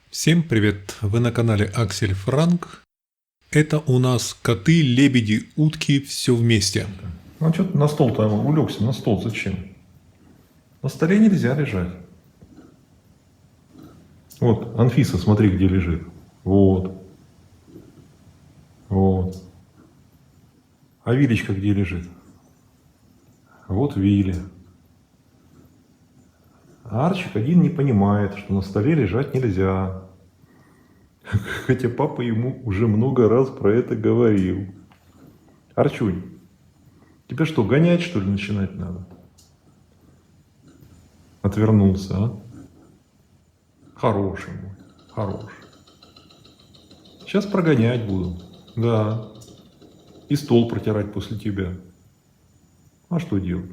Всем привет! Вы на канале Аксель Франк. Это у нас коты, лебеди, утки, все вместе. Ну, что ты на стол там улегся? На стол зачем? На столе нельзя лежать. Вот, Анфиса, смотри, где лежит. Вот. Вот. А Вилечка где лежит? Вот Вилли. А Арчик один не понимает, что на столе лежать нельзя. Хотя папа ему уже много раз про это говорил. Арчунь, тебе что, гонять, что ли, начинать надо? Отвернулся, а? Хороший мой, хороший. Сейчас прогонять буду. Да. И стол протирать после тебя. А что делать?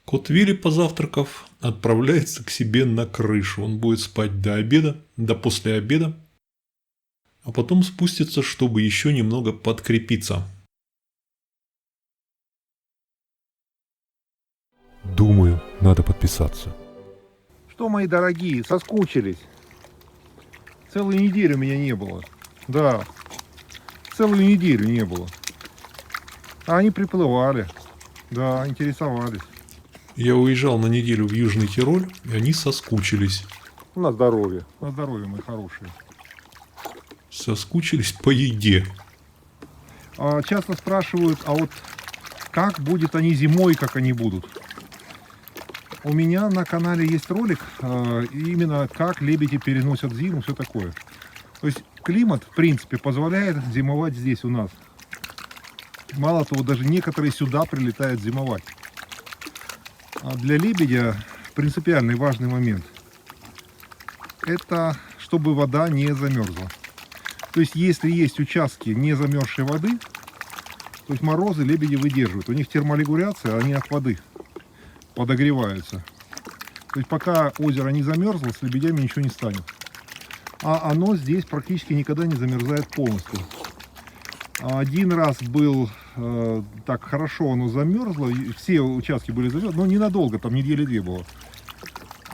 Кот Вилли, позавтракав, отправляется к себе на крышу. Он будет спать до обеда, до после обеда, а потом спустится, чтобы еще немного подкрепиться. Думаю, надо подписаться. Что, мои дорогие, соскучились? Целую неделю меня не было. Да, целую неделю не было. А они приплывали. Да, интересовались. Я уезжал на неделю в Южный Тироль, и они соскучились. На здоровье. На здоровье, мои хорошие. Соскучились по еде. Часто спрашивают, а вот как будет они зимой, как они будут? У меня на канале есть ролик, именно как лебеди переносят зиму, все такое. То есть климат, в принципе, позволяет зимовать здесь у нас. Мало того, даже некоторые сюда прилетают зимовать. А для лебедя принципиальный важный момент – это чтобы вода не замерзла. То есть если есть участки не замерзшей воды, то есть морозы лебеди выдерживают. У них терморегуляция, они от воды подогреваются. То есть пока озеро не замерзло, с лебедями ничего не станет. А оно здесь практически никогда не замерзает полностью. Один раз был так хорошо, оно замерзло, все участки были замерзлы, но ненадолго, там недели две было.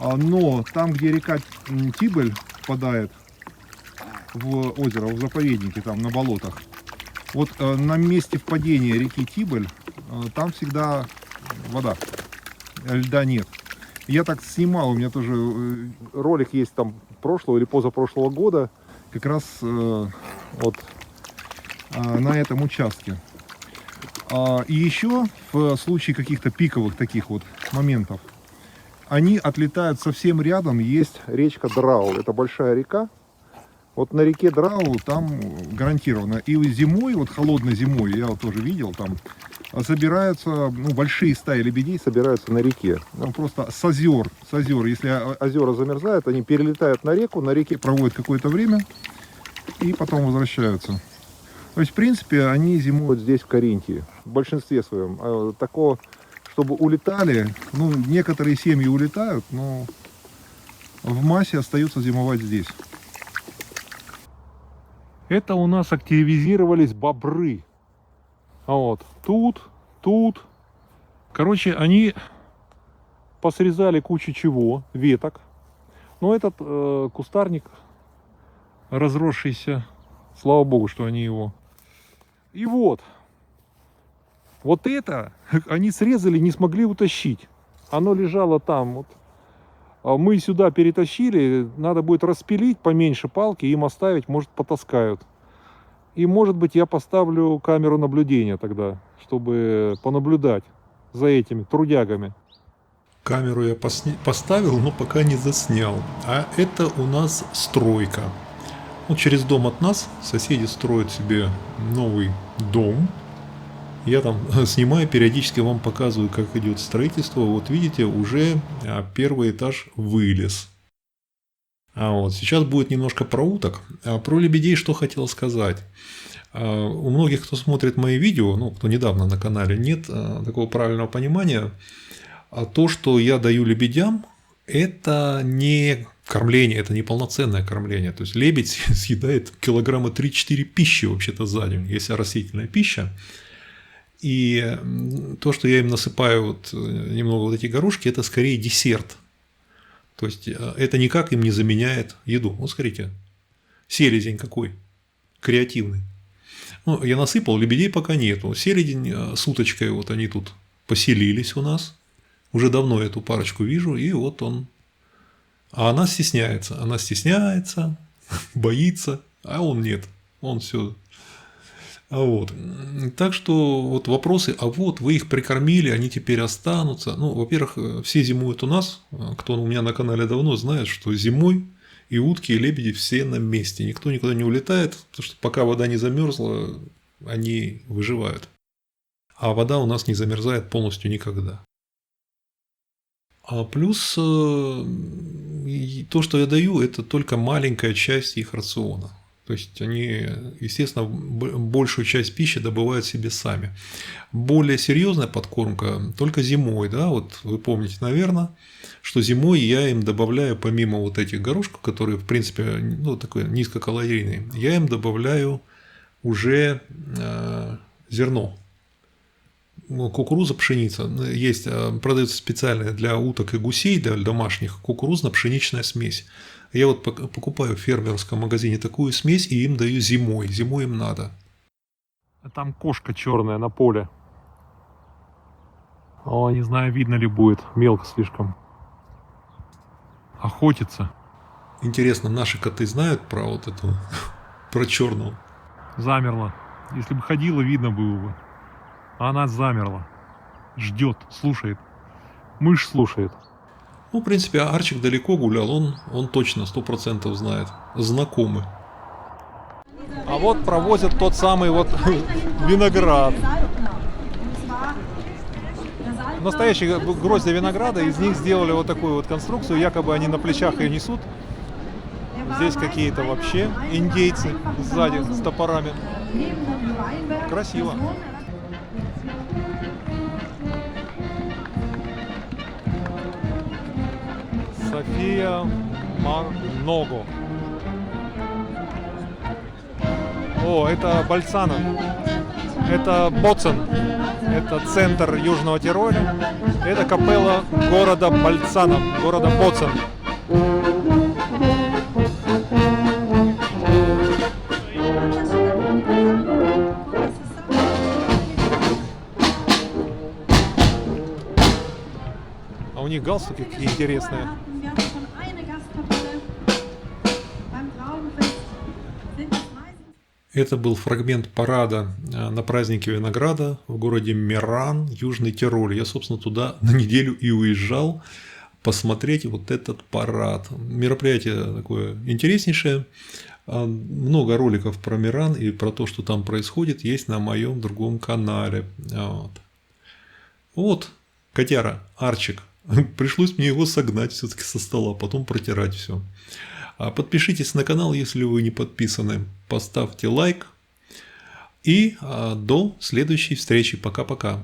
Но там, где река Тибель впадает в озеро, в заповеднике, там на болотах, вот на месте впадения реки Тибель, там всегда вода, льда нет. Я так снимал, у меня тоже ролик есть там прошлого или позапрошлого года, как раз вот на этом участке. И еще в случае каких-то пиковых таких вот моментов, они отлетают совсем рядом, есть речка Драу, это большая река. Вот на реке Драу там гарантированно. И зимой, вот холодной зимой, я вот тоже видел, там собираются, большие стаи лебедей собираются на реке. Там просто с озер. Если озера замерзают, они перелетают на реке проводят какое-то время и потом возвращаются. То есть, в принципе, они зимуют здесь, в Каринтии, в большинстве своем. Такого, чтобы улетали, некоторые семьи улетают, но в массе остаются зимовать здесь. Это у нас активизировались бобры. А вот тут. Короче, они посрезали кучу чего, веток. Но этот кустарник разросшийся, слава богу, что они его. И вот это они срезали, не смогли утащить. Оно лежало там. Вот. А мы сюда перетащили, надо будет распилить поменьше палки, им оставить, может, потаскают. И, может быть, я поставлю камеру наблюдения тогда, чтобы понаблюдать за этими трудягами. Камеру я поставил, но пока не заснял. А это у нас стройка. Вот через дом от нас соседи строят себе новый дом. Я там снимаю, периодически вам показываю, как идет строительство. Вот видите, уже первый этаж вылез. А вот сейчас будет немножко про уток. А про лебедей что хотел сказать. У многих, кто смотрит мои видео, кто недавно на канале, нет такого правильного понимания. То, что я даю лебедям, это не кормление, это не полноценное кормление. То есть лебедь съедает килограмма 3-4 пищи вообще-то за день, если растительная пища. И то, что я им насыпаю немного вот эти горошки, это скорее десерт. То есть это никак им не заменяет еду. Вот смотрите, селезень какой креативный. Ну, я насыпал, лебедей пока нету. Селезень с уточкой, вот они тут поселились у нас. Уже давно эту парочку вижу, и вот он. А она стесняется, боится, а он нет. Он все. Вот. Так что вот вопросы, а вот вы их прикормили, они теперь останутся. Ну, во-первых, все зимуют у нас. Кто у меня на канале давно знает, что зимой и утки, и лебеди все на месте. Никто никуда не улетает, потому что пока вода не замерзла, они выживают. А вода у нас не замерзает полностью никогда. А плюс то, что я даю, это только маленькая часть их рациона. То есть они, естественно, большую часть пищи добывают себе сами. Более серьезная подкормка только зимой, да, вот вы помните, наверное, что зимой я им добавляю, помимо вот этих горошков, которые, в принципе, ну, такой низкокалорийные, я им добавляю уже зерно. Кукуруза, пшеница. Есть, продается специальная для уток и гусей, для домашних, кукурузно-пшеничная смесь. Я вот покупаю в фермерском магазине такую смесь и им даю зимой. Зимой им надо. Там кошка черная на поле. О, не знаю, видно ли будет. Мелко слишком. Охотится. Интересно, наши коты знают про вот эту, про черную? Замерла. Если бы ходила, видно было бы. А она замерла. Ждет, слушает. Мышь слушает. Ну, в принципе, Арчик далеко гулял, он точно 100% знает. Знакомы. А вот провозят тот самый вот виноград. Настоящие гроздья винограда, из них сделали вот такую вот конструкцию, якобы они на плечах ее несут. Здесь какие-то вообще индейцы сзади с топорами. Красиво. София Марного. О, это Бальцано. Это Боцен. Это центр Южного Тироля. Это капелла города Бальцано, города Боцен. А у них галстуки какие интересные. Это был фрагмент парада на празднике винограда в городе Меран, Южный Тироль. Я, собственно, туда на неделю и уезжал посмотреть вот этот парад. Мероприятие такое интереснейшее. Много роликов про Меран и про то, что там происходит, есть на моем другом канале. Вот котяра, Арчик. Пришлось мне его согнать все-таки со стола, потом протирать все. Подпишитесь на канал, если вы не подписаны. Поставьте лайк. И до следующей встречи. Пока-пока.